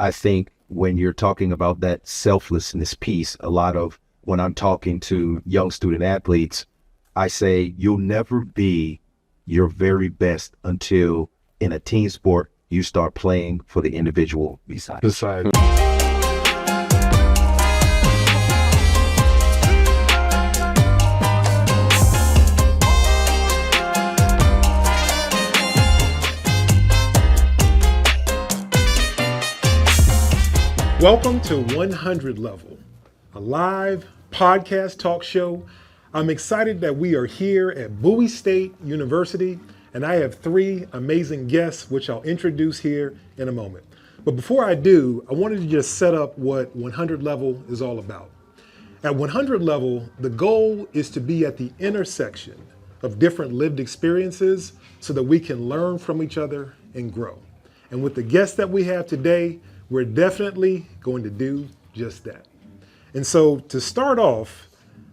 I think when you're talking about that selflessness piece, a lot of when I'm talking to young student athletes, I say you'll never be your very best until in a team sport you start playing for the individual beside. Welcome to 100 Level, a live podcast talk show. I'm excited that we are here at Bowie State University, and I have three amazing guests, which I'll introduce here in a moment. But before I do, I wanted to just set up what 100 Level is all about. At 100 Level, the goal is to be at the intersection of different lived experiences so that we can learn from each other and grow. And with the guests that we have today, we're definitely going to do just that. And so to start off,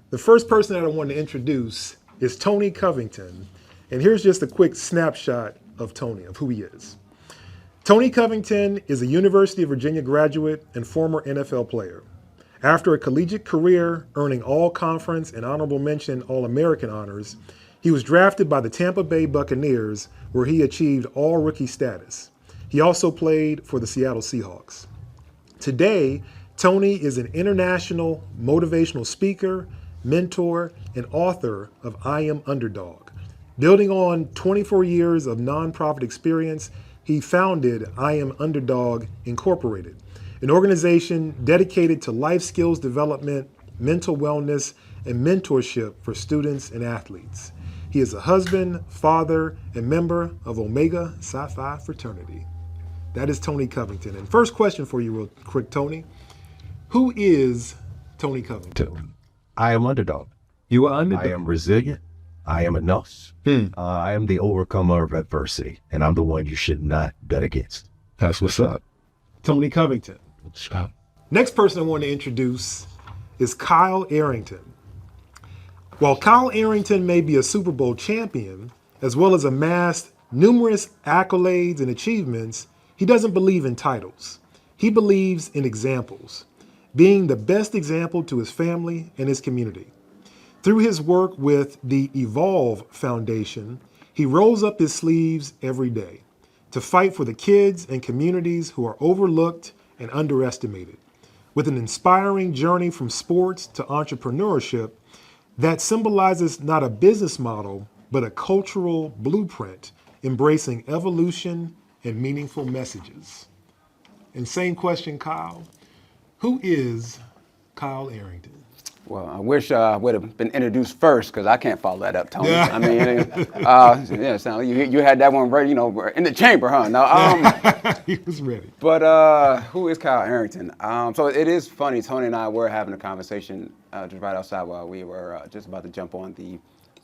the first person that I want to introduce is Tony Covington. And here's just a quick snapshot of Tony, of who he is. Tony Covington is a University of Virginia graduate and former NFL player. After a collegiate career earning all-conference and honorable mention All-American honors, he was drafted by the Tampa Bay Buccaneers, where he achieved all-rookie status. He also played for the Seattle Seahawks. Today, Tony is an international motivational speaker, mentor, and author of I Am Underdog. Building on 24 years of nonprofit experience, he founded I Am Underdog Incorporated, an organization dedicated to life skills development, mental wellness, and mentorship for students and athletes. He is a husband, father, and member of Omega Psi Phi fraternity. That is Tony Covington. And first question for you real quick, Tony. Who is Tony Covington? I am underdog. You are underdog. I am resilient. I am enough. I am the overcomer of adversity, and I'm the one you should not bet against. That's what's up. Tony Covington. What's up? Next person I want to introduce is Kyle Arrington. While Kyle Arrington may be a Super Bowl champion, as well as amassed numerous accolades and achievements, he doesn't believe in titles. He believes in examples, being the best example to his family and his community. Through his work with the Evolve Foundation, he rolls up his sleeves every day to fight for the kids and communities who are overlooked and underestimated. With an inspiring journey from sports to entrepreneurship that symbolizes not a business model, but a cultural blueprint, embracing evolution and meaningful messages. And same question, Kyle. Who is Kyle Arrington? Well, I wish I would have been introduced first because I can't follow that up, Tony. Yeah. I mean, yeah, sound like you had that one ready, in the chamber, huh? No, He was ready. but who is Kyle Arrington? So it is funny. Tony and I were having a conversation just right outside while we were just about to jump on the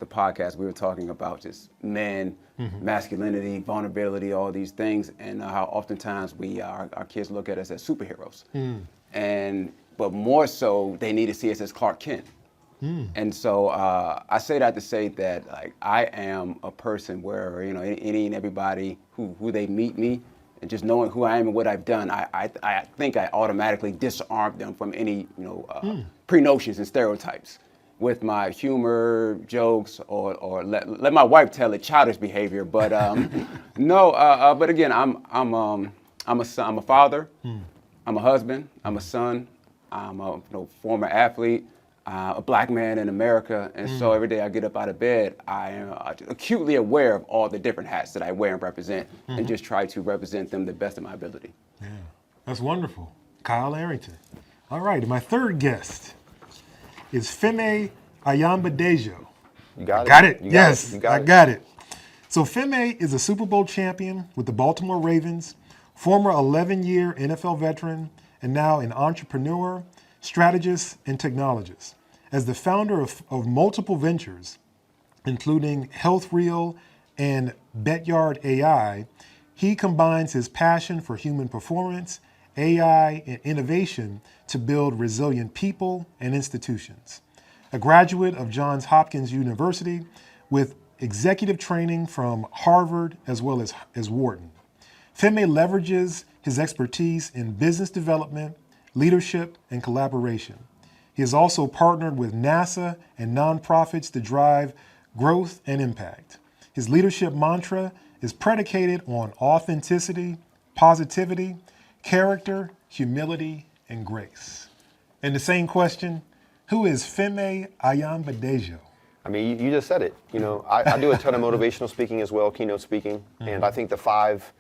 podcast. We were talking about just men, masculinity, vulnerability, all these things, and how oftentimes our kids look at us as superheroes, but more so they need to see us as Clark Kent. And so I say that to say that I am a person where any and everybody who they meet me, and just knowing who I am and what I've done, I think I automatically disarm them from any pre-notions and stereotypes with my humor, jokes, or let my wife tell it, childish behavior. But no. But again, I'm a son, I'm a father, I'm a husband, I'm a son, I'm a former athlete, a black man in America, and so every day I get up out of bed, I am acutely aware of all the different hats that I wear and represent, and just try to represent them the best of my ability. Yeah, that's wonderful. Kyle Arrington. All right, my third guest is Femi Ayanbadejo. You got it? Got it? You got Yes, it. You got I got it. So Femi is a Super Bowl champion with the Baltimore Ravens, former 11-year NFL veteran, and now an entrepreneur, strategist, and technologist. As the founder of multiple ventures, including HealthReal and Betyard AI, he combines his passion for human performance, AI, and innovation to build resilient people and institutions. A graduate of Johns Hopkins University with executive training from Harvard as well as Wharton. Femi leverages his expertise in business development, leadership, and collaboration. He has also partnered with NASA and nonprofits to drive growth and impact. His leadership mantra is predicated on authenticity, positivity, character, humility, and grace. And the same question, who is Femi Ayanbadejo? I mean, you just said it. You know, I do a ton of motivational speaking as well, keynote speaking, and I think the 5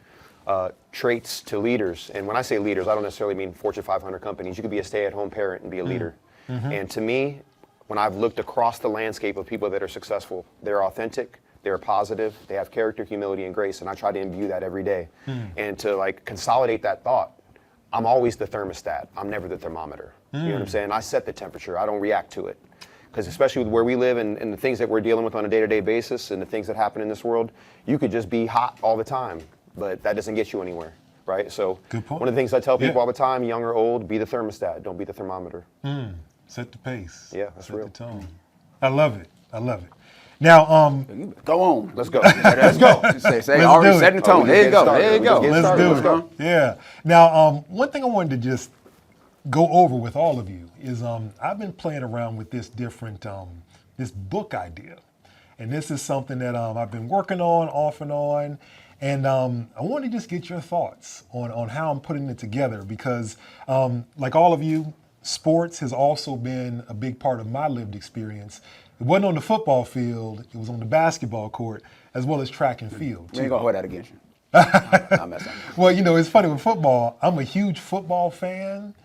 traits to leaders, and when I say leaders, I don't necessarily mean Fortune 500 companies. You could be a stay-at-home parent and be a leader. And to me, when I've looked across the landscape of people that are successful, they're authentic, they're positive, they have character, humility, and grace, and I try to imbue that every day. And to like consolidate that thought, I'm always the thermostat. I'm never the thermometer. You know what I'm saying? I set the temperature. I don't react to it. Because especially with where we live and the things that we're dealing with on a day-to-day basis and the things that happen in this world, you could just be hot all the time, but that doesn't get you anywhere, right? So one of the things I tell people all the time, young or old, be the thermostat. Don't be the thermometer. Set the pace. Yeah, that's real. Set the tone. I love it. I love it. Now, Go on. Let's go. Let's go. Say already setting the tone. There you go. There you go. let's do it. Yeah. Now, one thing I wanted to just go over with all of you is I've been playing around with this different, this book idea. And this is something that I've been working on off and on. And I want to just get your thoughts on how I'm putting it together because like all of you, sports has also been a big part of my lived experience. It wasn't on the football field, it was on the basketball court as well as track and field. You ain't gonna hold that against you. I'm messing. Well, you know, it's funny with football, I'm a huge football fan,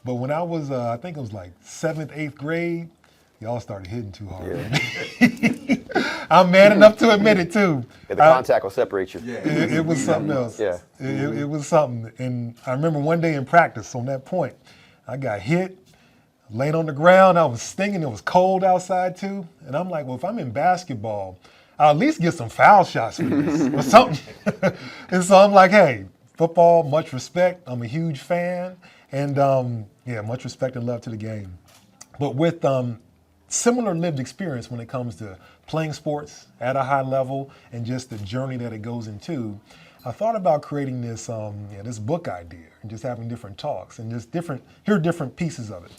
but when I was, I think it was like 7th, 8th grade, y'all started hitting too hard. Yeah. I'm man enough to admit it too. Yeah, the contact will separate you. Yeah. It was something else. Yeah. It was something. And I remember one day in practice on that point, I got hit, laid on the ground, I was stinging, it was cold outside too. And I'm like, well, if I'm in basketball, I'll at least get some foul shots for this or something. And so I'm like, hey, football, much respect. I'm a huge fan. And yeah, much respect and love to the game. But with similar lived experience when it comes to playing sports at a high level and just the journey that it goes into, I thought about creating this this book idea and just having different talks and just hear different pieces of it.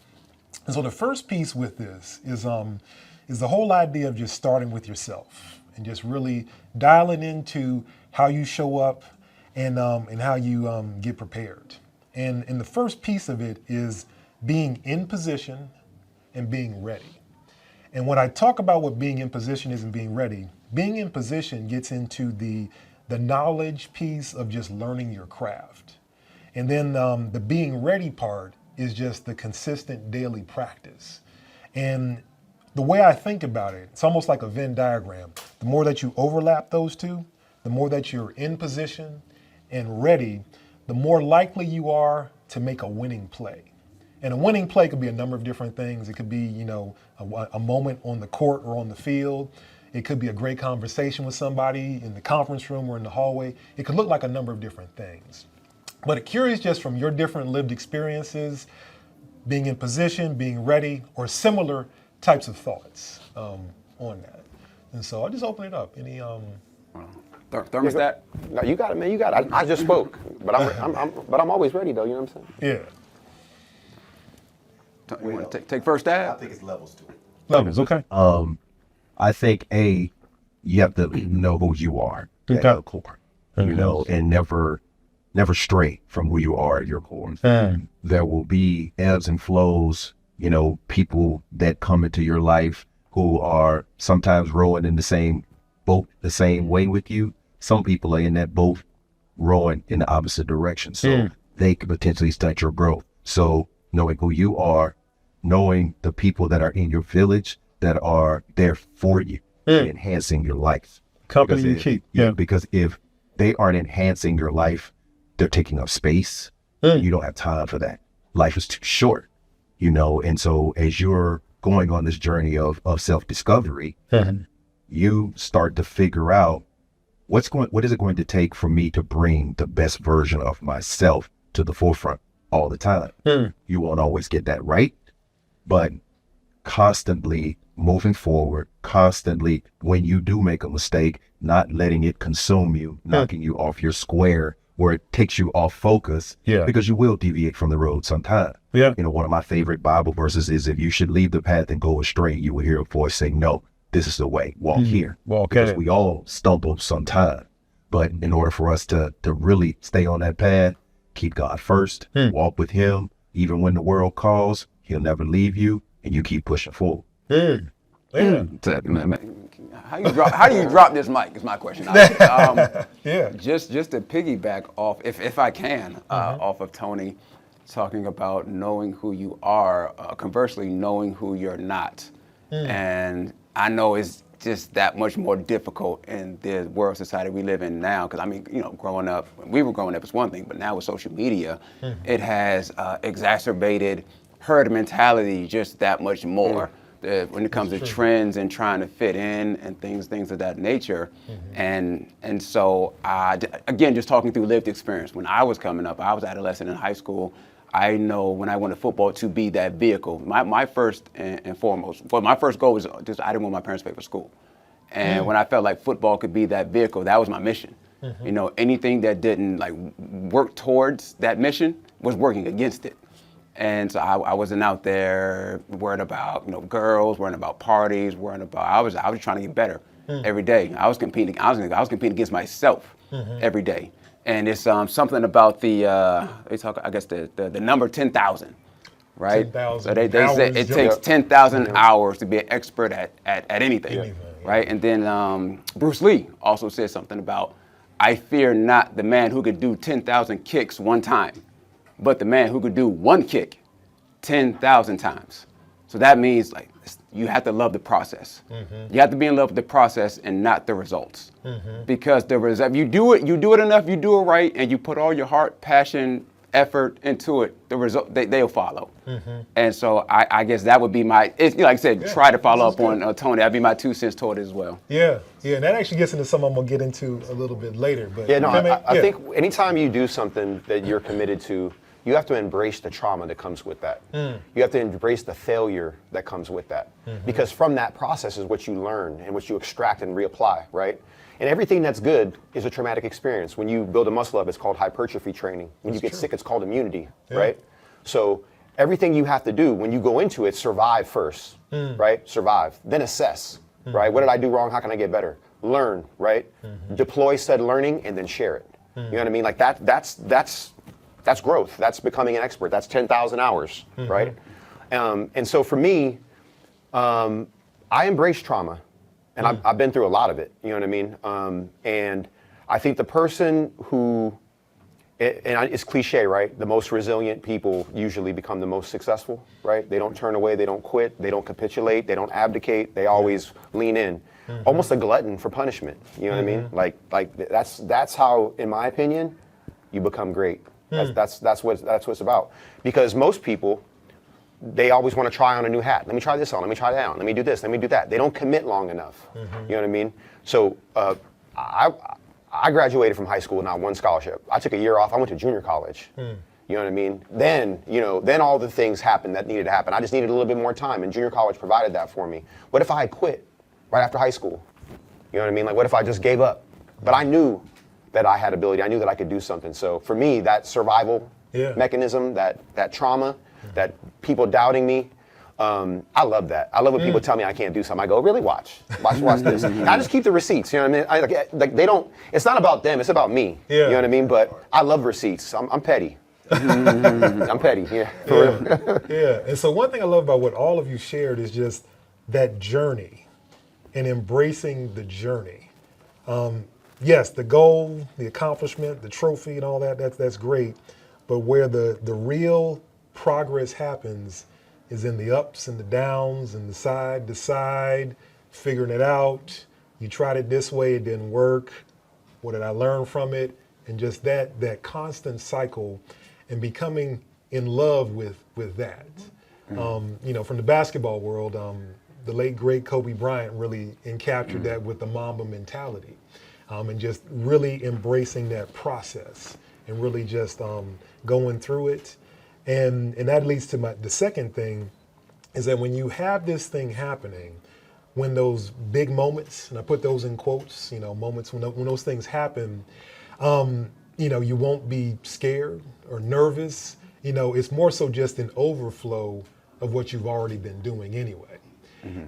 And so the first piece with this is the whole idea of just starting with yourself and just really dialing into how you show up and how you get prepared. And the first piece of it is being in position and being ready. And when I talk about what being in position is and being in position gets into the knowledge piece of just learning your craft. And then the being ready part is just the consistent daily practice. And the way I think about it, it's almost like a Venn diagram. The more that you overlap those two, the more that you're in position and ready, the more likely you are to make a winning play. And a winning play could be a number of different things. It could be, you know, a moment on the court or on the field. It could be a great conversation with somebody in the conference room or in the hallway. It could look like a number of different things. But curious just from your different lived experiences, being in position, being ready, or similar types of thoughts on that. And so I'll just open it up. Any thermostat? No, you got it, man. You got it. I just spoke, but I'm always ready though. You know what I'm saying? Yeah. You want to take first stab? I think it's levels to it. Levels, okay. I think you have to know who you are at your core, you know, and never stray from who you are at your core. There will be ebbs and flows, you know, people that come into your life who are sometimes rowing in the same boat, the same way with you. Some people are in that boat rowing in the opposite direction. So they could potentially stunt your growth. So knowing who you are, knowing the people that are in your village that are there for you, enhancing your life. Company you keep. Yeah. Because if they aren't enhancing your life, they're taking up space. You don't have time for that. Life is too short, you know? And so as you're going on this journey of self-discovery, you start to figure out what is it going to take for me to bring the best version of myself to the forefront all the time. You won't always get that right, but constantly moving forward, constantly when you do make a mistake, not letting it consume you, knocking you off your square where it takes you off focus. Yeah. Because you will deviate from the road sometime. Yeah. You know, one of my favorite Bible verses is, if you should leave the path and go astray, you will hear a voice saying, no, this is the way, walk here. Walk because at it. we all stumble sometime. But in order for us to really stay on that path, keep God first, walk with him. Even when the world calls, he'll never leave you, and you keep pushing forward. Yeah. How do you drop this mic is my question. Yeah. Just to piggyback off, if I can, off of Tony talking about knowing who you are, conversely knowing who you're not. And I know it's just that much more difficult in the world society we live in now. Because I mean, you know, growing up, when we were growing up, it's one thing, but now with social media, it has exacerbated herd mentality just that much more. When it comes to trends and trying to fit in and things of that nature. And so, again, just talking through lived experience. When I was coming up, I was adolescent in high school. I know when I wanted football to be that vehicle. My first and foremost, well, my first goal was just I didn't want my parents to pay for school. And when I felt like football could be that vehicle, that was my mission. You know, anything that didn't like work towards that mission was working against it. And so I wasn't out there worried about, you know, girls, worrying about parties, I was trying to get better every day. I was competing against myself every day. And it's something about the number 10,000, right? 10,000 so they say it takes 10,000 hours to be an expert at anything, right? And then Bruce Lee also said something about, I fear not the man who could do 10,000 kicks one time, but the man who could do one kick 10,000 times. So that means like you have to love the process. You have to be in love with the process and not the results. Because if you do it enough, you do it right, and you put all your heart, passion, effort into it, the result they'll follow. And so I guess that would be my, like I said, try to follow up on Tony. That'd be my 2 cents toward it as well. Yeah, and that actually gets into something I'm gonna get into a little bit later. But Yeah, no, I think anytime you do something that you're committed to, you have to embrace the trauma that comes with that. You have to embrace the failure that comes with that. Because from that process is what you learn and what you extract and reapply, right? And everything that's good is a traumatic experience. When you build a muscle up, it's called hypertrophy training. When you get sick, it's called immunity, right? So everything you have to do when you go into it, survive first, right? Survive, then assess, right? What did I do wrong? How can I get better? Learn, right? Deploy said learning and then share it. You know what I mean? Like that's growth. That's becoming an expert. That's 10,000 hours, right? And so for me, I embrace trauma, and I've been through a lot of it. You know what I mean? And I think the person who, and it's cliche, right? The most resilient people usually become the most successful, right? They don't turn away. They don't quit. They don't capitulate. They don't abdicate. They always lean in. Almost a glutton for punishment. You know what I mean? Like that's how, in my opinion, you become great. That's what it's about. Because most people, they always want to try on a new hat. Let me try this on. Let me try that on. Let me do this. Let me do that. They don't commit long enough. You know what I mean? So I graduated from high school with not one scholarship. I took a year off. I went to junior college. You know what I mean? Then all the things happened that needed to happen. I just needed a little bit more time, and junior college provided that for me. What if I had quit right after high school? You know what I mean? Like, what if I just gave up? But I knew that I had ability. I knew that I could do something. So for me, that survival mechanism, that trauma, that people doubting me, I love that. I love when people tell me I can't do something. I go, really? Watch this. And I just keep the receipts. You know what I mean? Like they don't. It's not about them. It's about me. You know what I mean? But I love receipts. I'm petty. I'm petty. Yeah. For real. Yeah. And so one thing I love about what all of you shared is just that journey and embracing the journey. Yes, the goal, the accomplishment, the trophy and all that's great. But where the real progress happens is in the ups and the downs and the side to side, figuring it out. You tried it this way, it didn't work. What did I learn from it? And just that constant cycle and becoming in love with that. From the basketball world, the late, great Kobe Bryant really encaptured that with the Mamba mentality. And just really embracing that process and really just going through it. And that leads to the second thing is that when you have this thing happening, when those big moments, and I put those in quotes, moments when those things happen, you won't be scared or nervous. It's more so just an overflow of what you've already been doing anyway.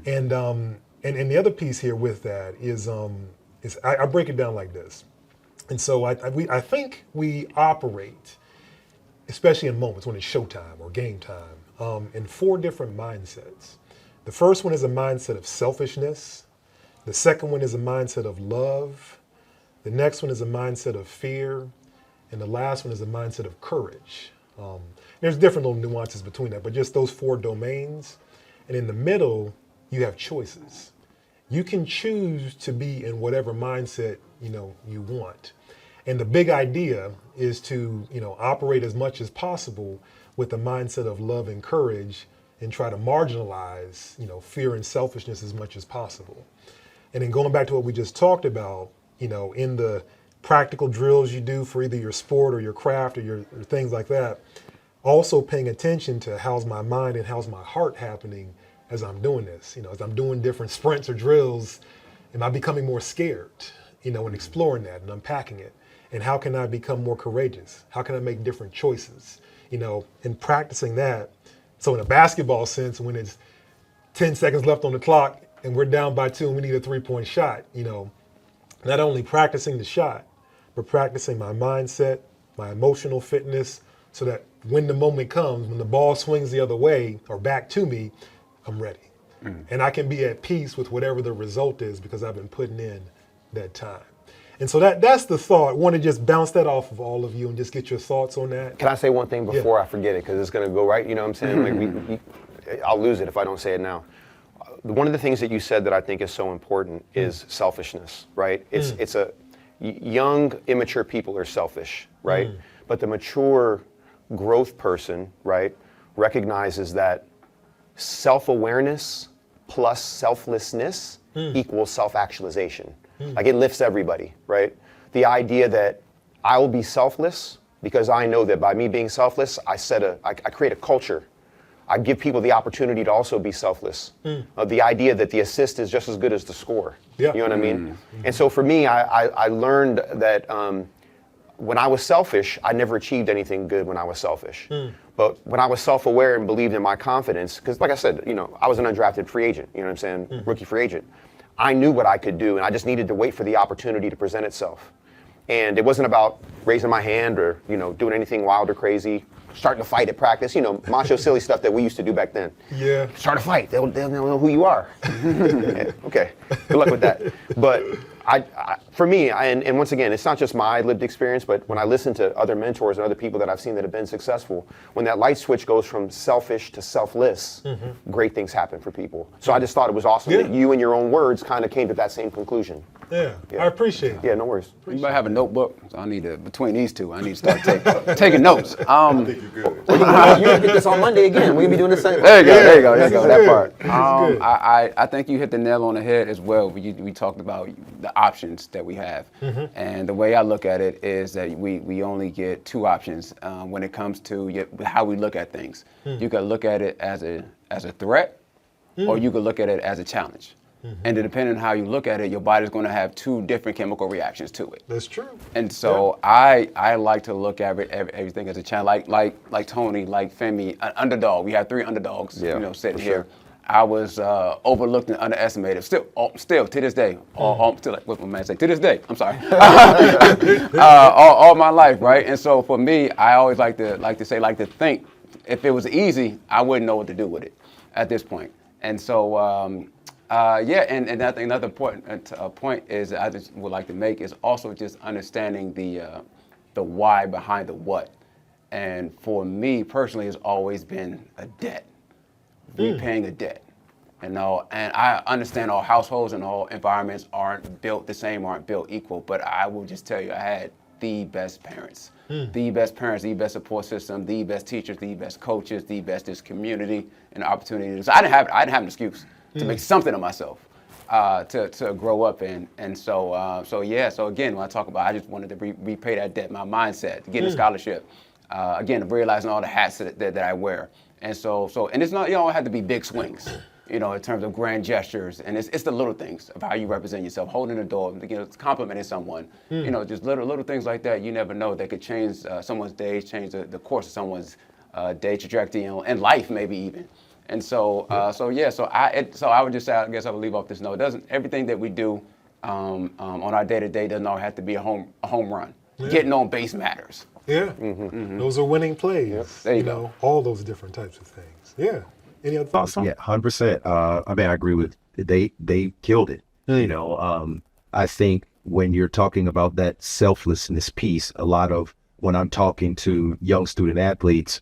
And the other piece here with that is I break it down like this. And so I think we operate, especially in moments when it's showtime or game time, in 4 different mindsets. The first one is a mindset of selfishness. The second one is a mindset of love. The next one is a mindset of fear. And the last one is a mindset of courage. There's different little nuances between that, but just those 4 domains. And in the middle, you have choices. You can choose to be in whatever mindset you want. And the big idea is to operate as much as possible with the mindset of love and courage, and try to marginalize fear and selfishness as much as possible. And then going back to what we just talked about, in the practical drills you do for either your sport or your craft or things like that, also paying attention to how's my mind and how's my heart happening as I'm doing this. As I'm doing different sprints or drills, am I becoming more scared, and exploring that and unpacking it? And how can I become more courageous? How can I make different choices? And practicing that. So in a basketball sense, when it's 10 seconds left on the clock and we're down by 2 and we need a 3-point shot, not only practicing the shot, but practicing my mindset, my emotional fitness, so that when the moment comes, when the ball swings the other way or back to me, I'm ready. And I can be at peace with whatever the result is because I've been putting in that time. And so that's the thought. I want to just bounce that off of all of you and just get your thoughts on that. Can I say one thing before I forget it? Because it's going to go right. You know what I'm saying? Like I'll lose it if I don't say it now. One of the things that you said that I think is so important is selfishness, right? It's a young, immature people are selfish, right? But the mature growth person, right, recognizes that self-awareness plus selflessness equals self-actualization. Like it lifts everybody, right? The idea that I will be selfless because I know that by me being selfless, I create a culture. I give people the opportunity to also be selfless. The idea that the assist is just as good as the score. Yeah. You know what I mean? And so for me, I learned that when I was selfish, I never achieved anything good when I was selfish. But when I was self-aware and believed in my confidence, because like I said, I was an undrafted free agent, you know what I'm saying? Rookie free agent. I knew what I could do, and I just needed to wait for the opportunity to present itself. And it wasn't about raising my hand or, doing anything wild or crazy, starting to fight at practice, macho silly stuff that we used to do back then. Yeah. Start a fight, they'll know who you are. Okay, good luck with that. But for me, and once again, it's not just my lived experience, but when I listen to other mentors and other people that I've seen that have been successful, when that light switch goes from selfish to selfless, great things happen for people. So I just thought it was awesome that you in your own words kind of came to that same conclusion. Yeah, I appreciate it. Yeah, no worries. You might have a notebook. So I need to, between these two, I need to start taking notes. You're going to get this on Monday again. We're going to be doing the same. There you go, that part. Good. I think you hit the nail on the head as well. We talked about the options that we have. And the way I look at it is that we only get 2 options when it comes to how we look at things. You can look at it as a threat, or you can look at it as a challenge. And depending on how you look at it, your body's going to have 2 different chemical reactions to it. That's true. And so I like to look at everything as a challenge. Like Tony, like Femi, an underdog. We have 3 underdogs, sitting here. I was overlooked and underestimated. Still to this day. Still, like what my man say? To this day. I'm sorry. all my life, right? And so for me, I always like to think. If it was easy, I wouldn't know what to do with it at this point. And so. And I think another important point is I just would like to make is also just understanding the why behind the what. And for me personally, it's always been a debt, repaying a debt. And I understand all households and all environments aren't built the same, aren't built equal. But I will just tell you, I had the best parents, the best support system, the best teachers, the best coaches, the bestest community and opportunities. I didn't have an excuse to make something of myself, to grow up in. And so again, when I talk about, I just wanted to repay that debt, my mindset, to get a scholarship, again, realizing all the hats that I wear. And so it's not, you don't have to be big swings. you know, in terms of grand gestures, and it's the little things of how you represent yourself, holding the door, you know, complimenting someone, you know, just little things like that. You never know, that could change someone's day, change the course of someone's day trajectory, you know, and life maybe even. And so, so I would just say, I guess I would leave off this note. Everything that we do on our day-to-day doesn't all have to be a home run. Getting on base matters. Yeah, those are winning plays. Yep. There you go. Know, all those different types of things. Yeah. Any other thoughts on? Yeah, 100%. I mean, I agree with they killed it. You know, I think when you're talking about that selflessness piece, a lot of when I'm talking to young student athletes,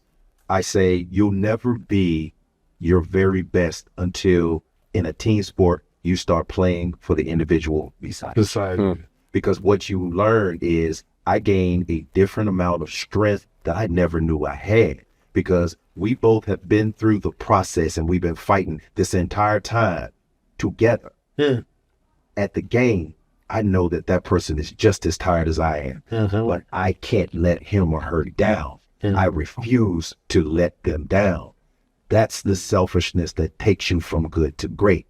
I say you'll never be your very best until in a team sport you start playing for the individual beside you. Because what you learn is I gained a different amount of strength that I never knew I had, because we both have been through the process and we've been fighting this entire time together. At the game, I know that person is just as tired as I am, but I can't let him or her down. I refuse to let them down. That's the selfishness that takes you from good to great.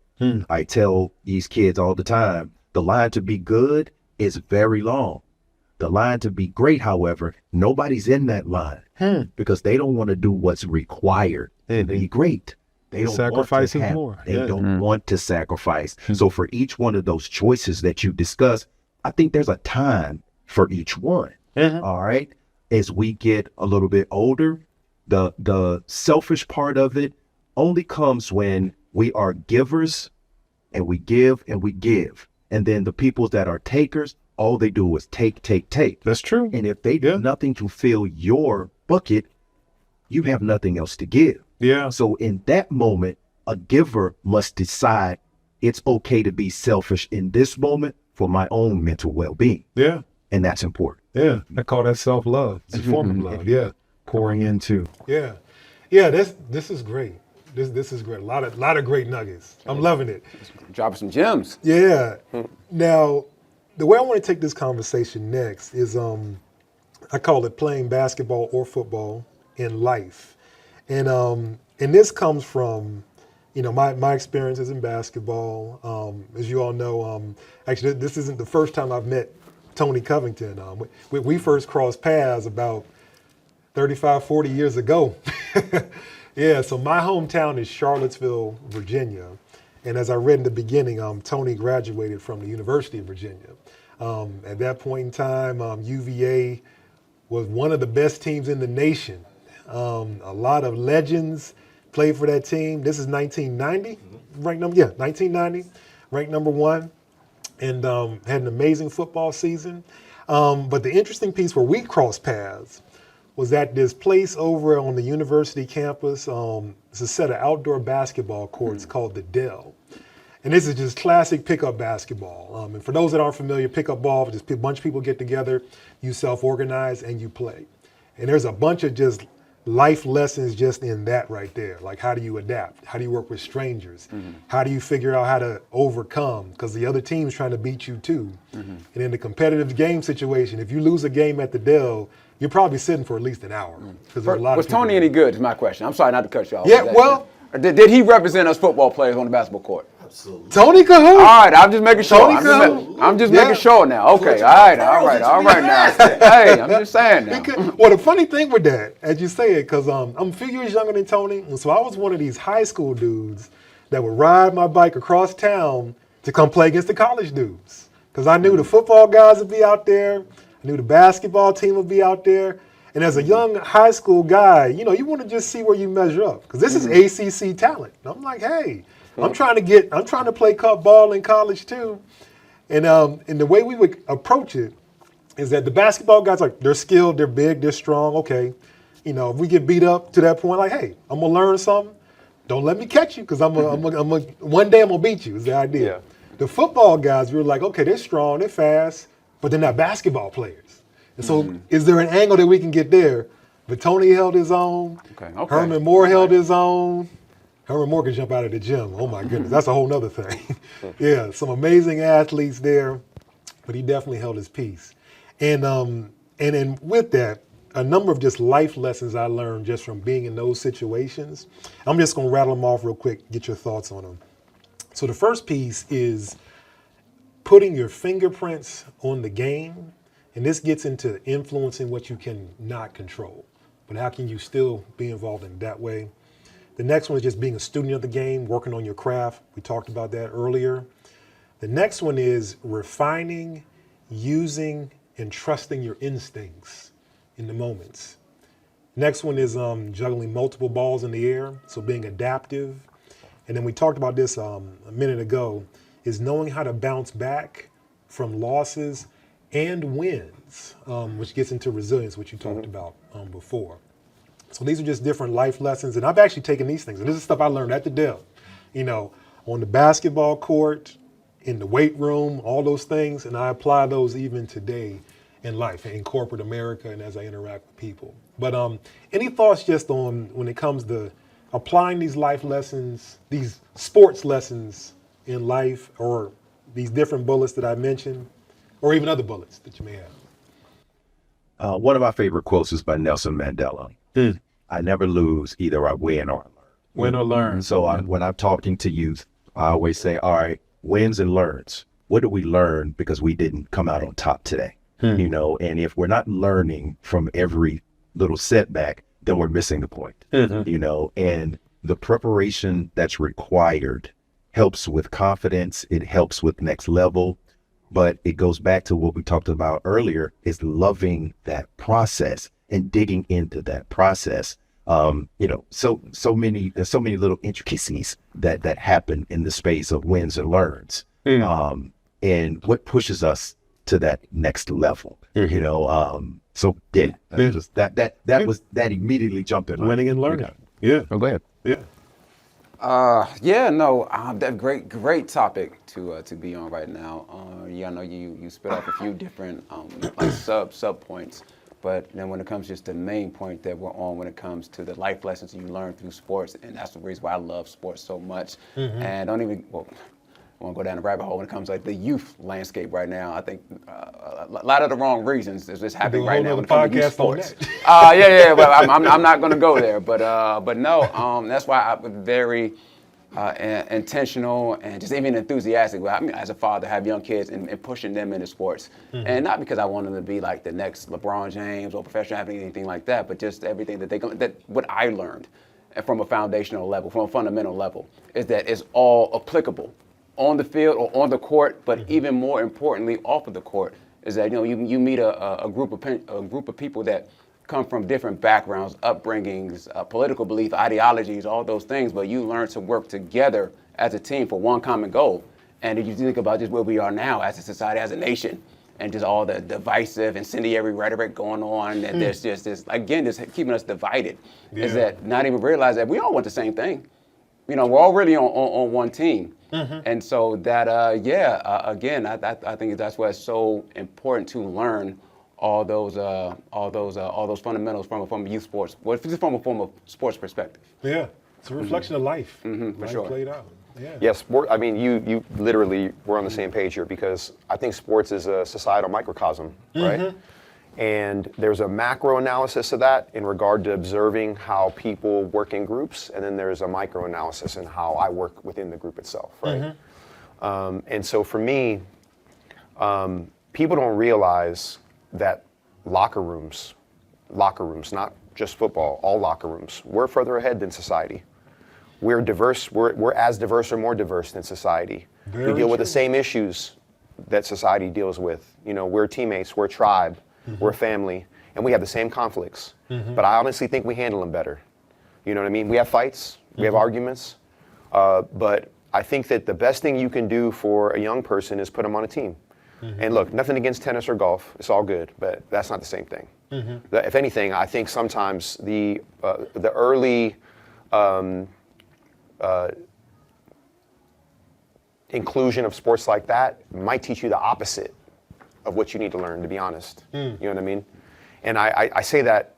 I tell these kids all the time, the line to be good is very long. The line to be great, however, nobody's in that line because they don't want to do what's required to be great. They don't sacrificing want to more. They don't want to sacrifice. So for each one of those choices that you discuss, I think there's a time for each one. All right. As we get a little bit older, the selfish part of it only comes when we are givers and we give and we give. And then the people that are takers, all they do is take. That's true. And if they do nothing to fill your bucket, you have nothing else to give. Yeah. So in that moment, a giver must decide it's okay to be selfish in this moment for my own mental well-being. Yeah. And that's important. Yeah. I call that self-love. It's a form of love. Yeah. Pouring into. Yeah. Yeah. This is great. This is great. A lot of great nuggets. I'm loving it. Dropping some gems. Yeah. Now, the way I want to take this conversation next is I call it playing basketball or football in life. And this comes from, you know, my experiences in basketball. As you all know, actually, this isn't the first time I've met Tony Covington. We first crossed paths about 35, 40 years ago. Yeah, so my hometown is Charlottesville, Virginia. And as I read in the beginning, Tony graduated from the University of Virginia. At that point in time, UVA was one of the best teams in the nation. A lot of legends played for that team. This is 1990, ranked number 1990, ranked number 1, and had an amazing football season. But the interesting piece where we crossed paths was at this place over on the university campus. It's a set of outdoor basketball courts called the Dell. And this is just classic pickup basketball. And for those that aren't familiar, pickup ball, just a bunch of people get together, you self-organize, and you play. And there's a bunch of just life lessons just in that right there. Like, how do you adapt? How do you work with strangers? How do you figure out how to overcome? Because the other team's trying to beat you too. And in the competitive game situation, if you lose a game at the Dell, you're probably sitting for at least an hour. Was Tony any good, is my question. I'm sorry not to cut you off. Yeah, well. Did he represent us football players on the basketball court? Absolutely. Tony Cahoon. All right, I'm just making sure. I'm just making sure now. Okay, all right now. Hey, I'm just saying now. Well, the funny thing with that, as you say it, because I'm a few years younger than Tony, and so I was one of these high school dudes that would ride my bike across town to come play against the college dudes. Because I knew the football guys would be out there. I knew the basketball team would be out there. And as a young high school guy, you know, you want to just see where you measure up. Because this is ACC talent. And I'm like, hey, I'm trying to play cup ball in college too. And the way we would approach it is that the basketball guys, like, they're skilled, they're big, they're strong. Okay, you know, if we get beat up to that point, like, hey, I'm going to learn something. Don't let me catch you, because one day I'm going to beat you is the idea. Yeah. The football guys, we were like, okay, they're strong, they're fast, but they're not basketball players. And so is there an angle that we can get there? But Tony held his own. Okay. Herman Moore held his own. Herman Moore could jump out of the gym. Oh, my goodness. That's a whole nother thing. Yeah, some amazing athletes there, but he definitely held his peace. And with that, a number of just life lessons I learned just from being in those situations. I'm just going to rattle them off real quick, get your thoughts on them. So the first piece is putting your fingerprints on the game. And this gets into influencing what you can not control. But how can you still be involved in that way? The next one is just being a student of the game, working on your craft. We talked about that earlier. The next one is refining, using, and trusting your instincts in the moments. Next one is juggling multiple balls in the air, so being adaptive. And then we talked about this a minute ago, is knowing how to bounce back from losses and wins, which gets into resilience, which you talked about before. So these are just different life lessons. And I've actually taken these things, and this is stuff I learned at the Dell, on the basketball court, in the weight room, all those things. And I apply those even today in life, in corporate America, and as I interact with people. But any thoughts just on when it comes to applying these life lessons, these sports lessons in life, or these different bullets that I mentioned, or even other bullets that you may have? One of my favorite quotes is by Nelson Mandela. I never lose, either I win or I learn. Win or learn. So when I'm talking to youth, I always say, all right, wins and learns. What did we learn because we didn't come out on top today? And if we're not learning from every little setback, then we're missing the point. And the preparation that's required helps with confidence. It helps with next level. But it goes back to what we talked about earlier, is loving that process and digging into that process. So many little intricacies that happen in the space of wins and learns. And what pushes us to that next level, so yeah, that immediately jumped in. Winning and learning. Yeah. Oh, go ahead. Yeah. That great topic to be on right now. I know you spit off a few different like sub points, but then when it comes just the main point that we're on, when it comes to the life lessons you learn through sports, and that's the reason why I love sports so much. And I won't go down the rabbit hole when it comes to like the youth landscape right now. I think a lot of the wrong reasons is just happening right now when it comes to youth sports. But I'm not going to go there. But no, that's why I'm very intentional and just even enthusiastic. I mean, as a father, have young kids and pushing them into sports, and not because I want them to be like the next LeBron James or professional athlete, anything like that, but just everything that what I learned from a foundational level, from a fundamental level, is that it's all applicable on the field or on the court, but even more importantly, off of the court, is that you meet a group of people that come from different backgrounds, upbringings, political belief, ideologies, all those things, but you learn to work together as a team for one common goal. And if you think about just where we are now as a society, as a nation, and just all the divisive, incendiary rhetoric going on, and there's just this, again, just keeping us divided, is that not even realize that we all want the same thing. We're all really on one team. And so that, again, I think that's why it's so important to learn all those fundamentals from a youth sports, just from a form of sports perspective. Yeah, it's a reflection of life. For sure. Played out. Yeah. Yes, I mean, you literally were on the same page here, because I think sports is a societal microcosm, right? And there's a macro analysis of that in regard to observing how people work in groups, and then there's a micro analysis in how I work within the group itself, right? And so for me, people don't realize that locker rooms, not just football, all locker rooms, we're further ahead than society. We're diverse, we're as diverse or more diverse than society. We deal with the same issues that society deals with. We're teammates, we're a tribe, we're a family, and we have the same conflicts. But I honestly think we handle them better. You know what I mean? We have fights, we have arguments, but I think that the best thing you can do for a young person is put them on a team. And look, nothing against tennis or golf, it's all good, but that's not the same thing. If anything, I think sometimes the early inclusion of sports like that might teach you the opposite of what you need to learn, to be honest. You know what I mean? And I say that,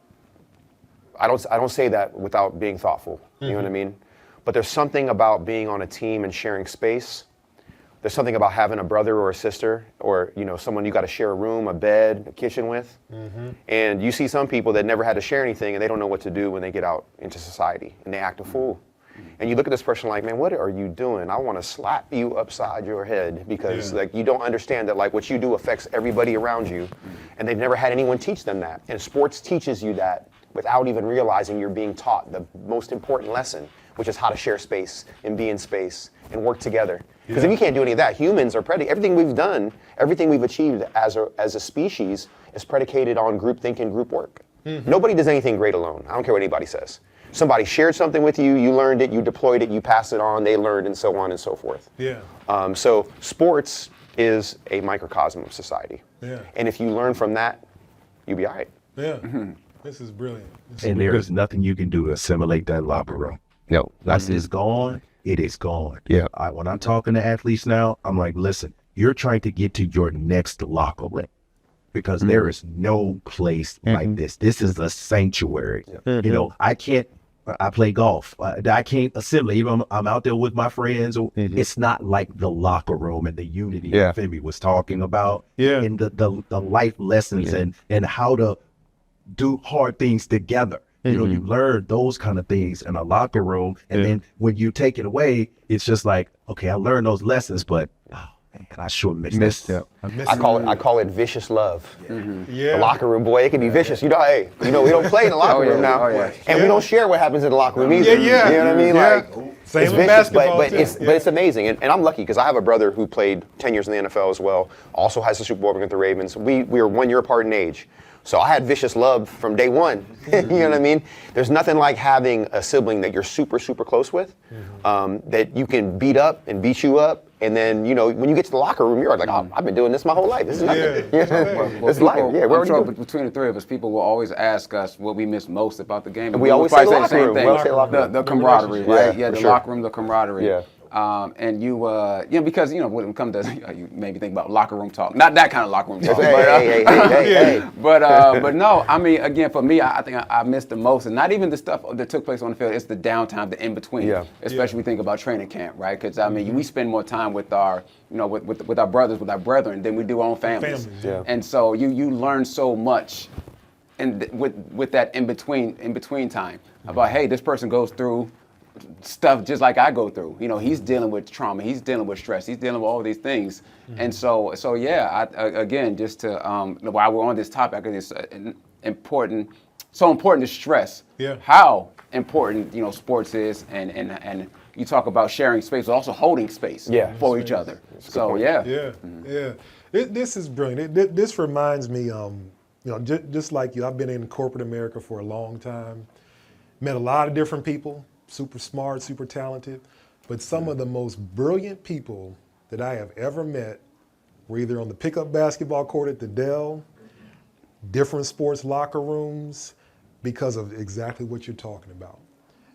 I don't say that without being thoughtful. You know what I mean? But there's something about being on a team and sharing space there's something about having a brother or a sister, or someone you got to share a room, a bed, a kitchen with. And you see some people that never had to share anything, and they don't know what to do when they get out into society, and they act a fool. And you look at this person like, man, what are you doing? I want to slap you upside your head, because like you don't understand that like what you do affects everybody around you, and they've never had anyone teach them that. And sports teaches you that without even realizing you're being taught the most important lesson, which is how to share space and be in space and work together. Because if you can't do any of that, humans are everything we've done, everything we've achieved as a species is predicated on group thinking, group work. Nobody does anything great alone. I don't care what anybody says. Somebody shared something with you, you learned it, you deployed it, you passed it on, they learned, and so on and so forth. So sports is a microcosm of society. And if you learn from that, you'll be all right. This is brilliant. And there is nothing you can do to assimilate that locker room. No. Once it's gone, it is gone. Yeah. When I'm talking to athletes now, I'm like, listen, you're trying to get to your next locker room, because there is no place like this. This is a sanctuary. I play golf. I can't assimilate. Even I'm out there with my friends. It's not like the locker room and the unity that Femi was talking about. And the life lessons and how to do hard things together. You learn those kind of things in a locker room. And then when you take it away, it's just like, okay, I learned those lessons, but man, I sure missed it. I call it vicious love. The locker room, boy, it can be vicious. We don't play in the locker room now, and we don't share what happens in the locker room either. You know what I mean? Like, same it's with vicious, basketball, but it's amazing, and I'm lucky because I have a brother who played 10 years in the NFL as well. Also has a Super Bowl ring with the Ravens. We were 1 year apart in age. So I had vicious love from day one. You know what I mean? There's nothing like having a sibling that you're super, super close with, that you can beat up and beat you up. And then, when you get to the locker room, you're like, oh, I've been doing this my whole life. This is nothing. It's life. Yeah, I'm sure between the three of us, people will always ask us what we miss most about the game. And we always say the locker room. The camaraderie, right? Yeah, the sure. locker room, the camaraderie. Yeah. And because when it comes to, you made me think about locker room talk. Not that kind of locker room talk. Hey. But no, I mean, again, for me, I think I missed the most, and not even the stuff that took place on the field. It's the downtime, the in between. Especially we think about training camp, right? Because I mean, we spend more time with our, with our brothers, with our brethren, than we do our own families. And so you learn so much, and with that in between time about, hey, this person goes through stuff just like I go through. He's dealing with trauma, he's dealing with stress, he's dealing with all these things. And so yeah, again, just to while we're on this topic, it's important to stress how important sports is, and you talk about sharing space, but also holding space for each other. So This is brilliant. This reminds me, just like you, I've been in corporate America for a long time, met a lot of different people. Super smart, super talented, but some of the most brilliant people that I have ever met were either on the pickup basketball court at the Dell, different sports locker rooms, because of exactly what you're talking about.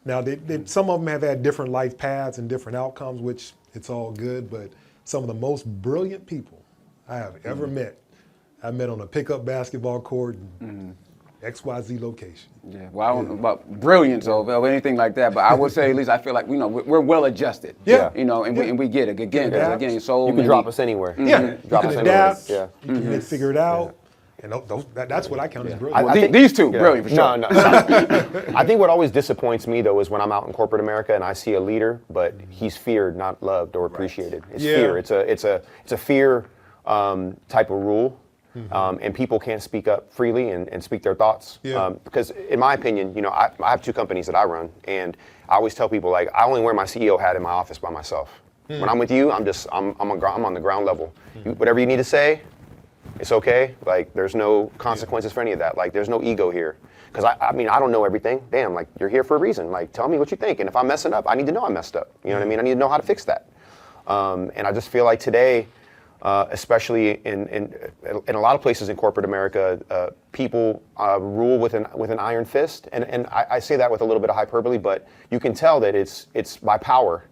Now, some of them have had different life paths and different outcomes, which it's all good, but some of the most brilliant people I have ever met, I met on a pickup basketball court in XYZ location. Yeah, well, I don't know about brilliance or anything like that, but I would say at least I feel like we're well adjusted. And we get it again. So you can drop us anywhere. Drop us adapt. Anywhere. You can figure it out. And that's what I count as brilliant. These two, brilliant for sure. No. I think what always disappoints me though is when I'm out in corporate America and I see a leader, but he's feared, not loved or appreciated. It's fear. It's a fear type of rule. And people can't speak up freely and speak their thoughts. Because in my opinion, I have 2 companies that I run, and I always tell people, like, I only wear my CEO hat in my office by myself. When I'm with you, I'm on the ground level. Whatever you need to say, it's okay. Like, there's no consequences for any of that. Like, there's no ego here. Because I don't know everything. Damn, like, you're here for a reason. Like, tell me what you think. And if I'm messing up, I need to know I messed up. You know what I mean? I need to know how to fix that. And I just feel like today, especially in a lot of places in corporate America, people rule with an iron fist, and I say that with a little bit of hyperbole, but you can tell that it's by power,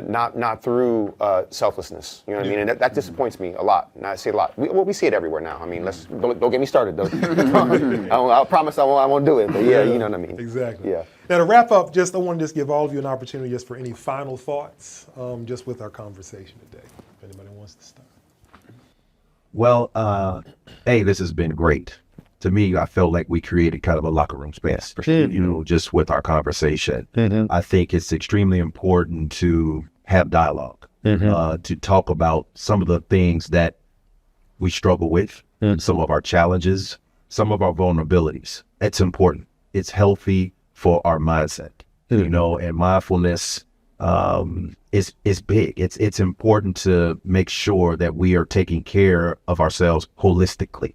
not through selflessness. You know what I mean? And that disappoints me a lot. And I see it a lot. We see it everywhere now. I mean, don't get me started though. I promise I won't do it. But yeah, you know what I mean. Exactly. Yeah. Now to wrap up, I want to give all of you an opportunity just for any final thoughts, just with our conversation today. wants to start? Well, hey, this has been great. To me, I felt like we created kind of a locker room space, just with our conversation. I think it's extremely important to have dialogue, to talk about some of the things that we struggle with, some of our challenges, some of our vulnerabilities. It's important. It's healthy for our mindset, and mindfulness is big. It's important to make sure that we are taking care of ourselves holistically.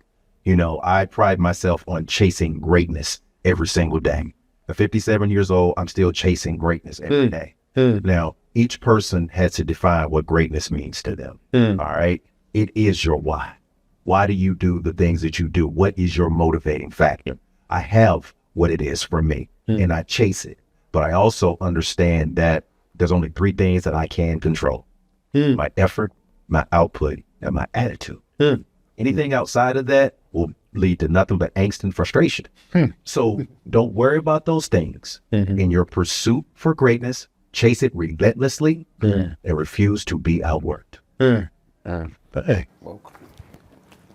I pride myself on chasing greatness every single day. At 57 years old, I'm still chasing greatness every day. Now, each person has to define what greatness means to them. All right. It is your why. Why do you do the things that you do? What is your motivating factor? I have what it is for me and I chase it. But I also understand that there's only 3 things that I can control. My effort, my output, and my attitude. Anything outside of that will lead to nothing but angst and frustration. So don't worry about those things. In your pursuit for greatness, chase it relentlessly and refuse to be outworked. But hey, Well,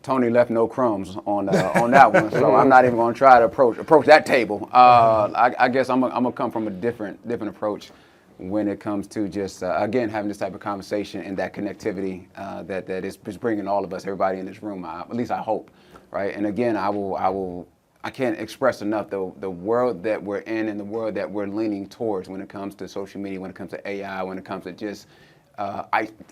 Tony left no crumbs on that one, so I'm not even going to try to approach that table. I guess I'm gonna come from a different approach when it comes to just again having this type of conversation and that connectivity that is bringing all of us, everybody in this room. At least I hope, right? And again, I can't express enough the world that we're in and the world that we're leaning towards when it comes to social media, when it comes to AI, when it comes to just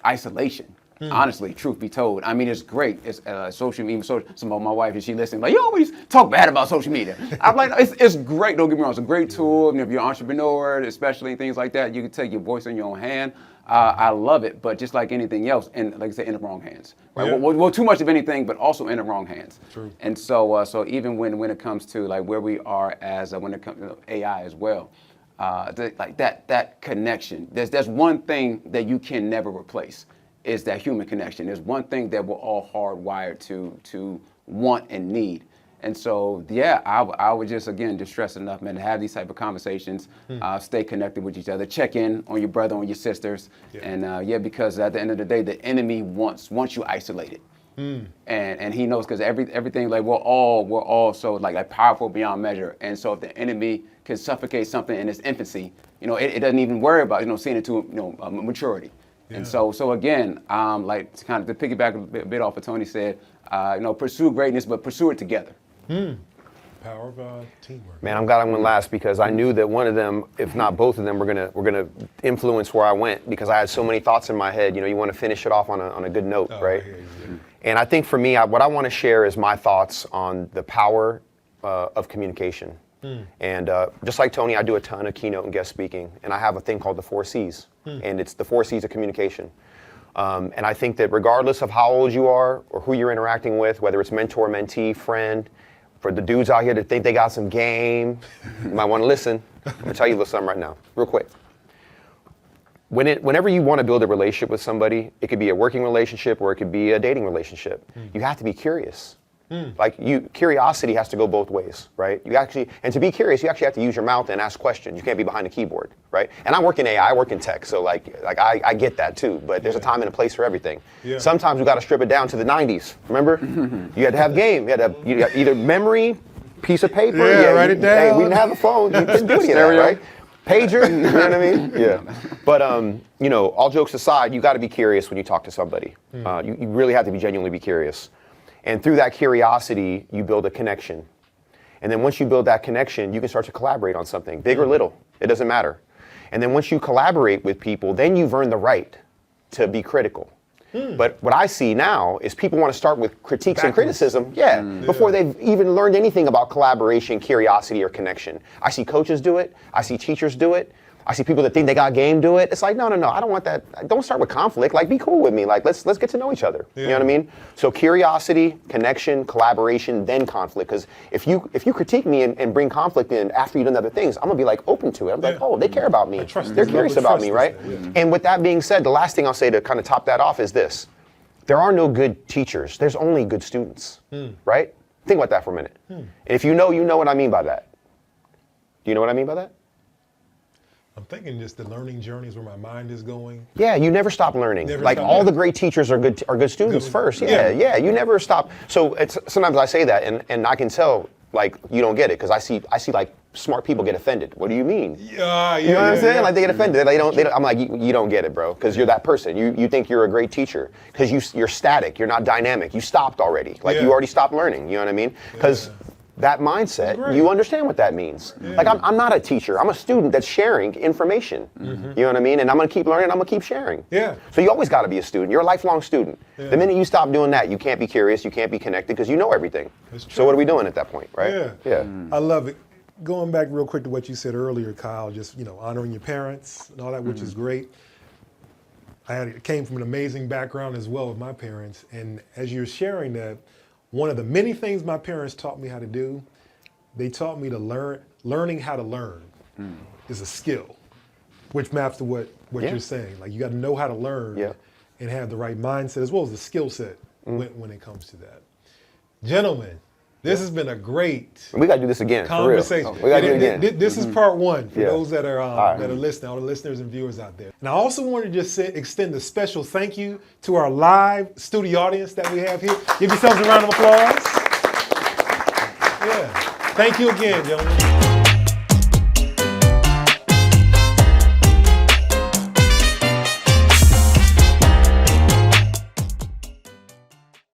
isolation. Honestly, truth be told, I mean, it's great. It's social media. Some of my wife, if she listening, like, you always talk bad about social media. I'm like, it's great. Don't get me wrong. It's a great tool. And if you're an entrepreneur, especially things like that, you can take your voice in your own hand. I love it, but just like anything else, and like I said, in the wrong hands. Right? Yeah. Well, too much of anything, but also in the wrong hands. True. And so even when it comes to like where we are as when it comes to AI as well, like that connection. There's one thing that you can never replace. Is that human connection. There's one thing that we're all hardwired to want and need. And so, yeah, I would just, again, just stress enough, man, to have these type of conversations, stay connected with each other, check in on your brother, on your sisters. Yeah. And because at the end of the day, the enemy wants you isolated. And he knows, because everything, like we're all so like powerful beyond measure. And so if the enemy can suffocate something in its infancy, it doesn't even worry about, seeing it to, maturity. Yeah. And so again, like to kind of to piggyback a bit off what Tony said, pursue greatness, but pursue it together. Power of teamwork. Man, I'm glad I went last because I knew that one of them, if not both of them, were gonna influence where I went, because I had so many thoughts in my head. You want to finish it off on a good note, right? Yeah. And I think for me, what I want to share is my thoughts on the power of communication. And just like Tony, I do a ton of keynote and guest speaking, and I have a thing called the 4 C's, and it's the 4 C's of communication. And I think that regardless of how old you are or who you're interacting with, whether it's mentor, mentee, friend, for the dudes out here that think they got some game, you might want to listen. I'm going to tell you a little something right now, real quick. Whenever you want to build a relationship with somebody, it could be a working relationship or it could be a dating relationship. You have to be curious. Like curiosity has to go both ways, right? And to be curious, you actually have to use your mouth and ask questions. You can't be behind a keyboard, right? And I work in AI, I work in tech, so I get that too. But there's a time and a place for everything. Yeah. Sometimes we got to strip it down to the 90s. Remember, you had to have game. You got either memory, piece of paper. Write it down. Hey, we didn't have a phone. You couldn't do any of that, right? Pager, you know what I mean? Yeah. But all jokes aside, you got to be curious when you talk to somebody. You really have to be genuinely be curious. And through that curiosity, you build a connection. And then once you build that connection, you can start to collaborate on something, big or little, it doesn't matter. And then once you collaborate with people, then you've earned the right to be critical. But what I see now is people want to start with critiques and criticism, before they've even learned anything about collaboration, curiosity, or connection. I see coaches do it, I see teachers do it, I see people that think they got game do it. It's like, no, I don't want that. Don't start with conflict. Like, be cool with me. Like, let's get to know each other. You know what I mean? So curiosity, connection, collaboration, then conflict. Because if you critique me and bring conflict in after you've done other things, I'm gonna be like open to it. I'm like, oh, they care about me. They're curious about me, right? And with that being said, the last thing I'll say to kind of top that off is this: there are no good teachers. There's only good students, right? Think about that for a minute. And if you know what I mean by that. Do you know what I mean by that? I'm thinking just the learning journey is where my mind is going. Yeah, you never stop learning. Never Like stop all learning. the great teachers are good students Good. first. Yeah. Yeah, you never stop. So it's sometimes I say that and I can tell like you don't get it because I see like smart people get offended. What do you mean? Yeah, You know what I'm saying? Like they get offended. They don't I'm like you don't get it, bro, because you're that person. You think you're a great teacher because you're static. You're not dynamic. You stopped already. Like Yeah. you already stopped learning. You know what I mean? Because that mindset, Great. you understand what that means. Like I'm not a teacher. I'm a student that's sharing information. You know what I mean? And I'm gonna keep learning. I'm gonna keep sharing. Yeah. So you always got to be a student. You're a lifelong student. The minute you stop doing that, you can't be curious. You can't be connected because you know everything. That's true. So what are we doing at that point, right? Yeah. Yeah. I love it. Going back real quick to what you said earlier, Kyle, just, honoring your parents and all that, which is great. I came from an amazing background as well with my parents. And as you're sharing that, one of the many things my parents taught me how to do, they taught me to learning how to learn is a skill, which maps to what Yeah. you're saying. Like you got to know how to learn Yeah. and have the right mindset as well as the skill set when it comes to that. Gentlemen, this has been a great We got to do this again. conversation. For real. We got to do it again. This is part one for Yeah. those that are right. that are listening, all the listeners and viewers out there. And I also want to just extend a special thank you to our live studio audience that we have here. Give yourselves a round of applause. Yeah. Thank you again, gentlemen.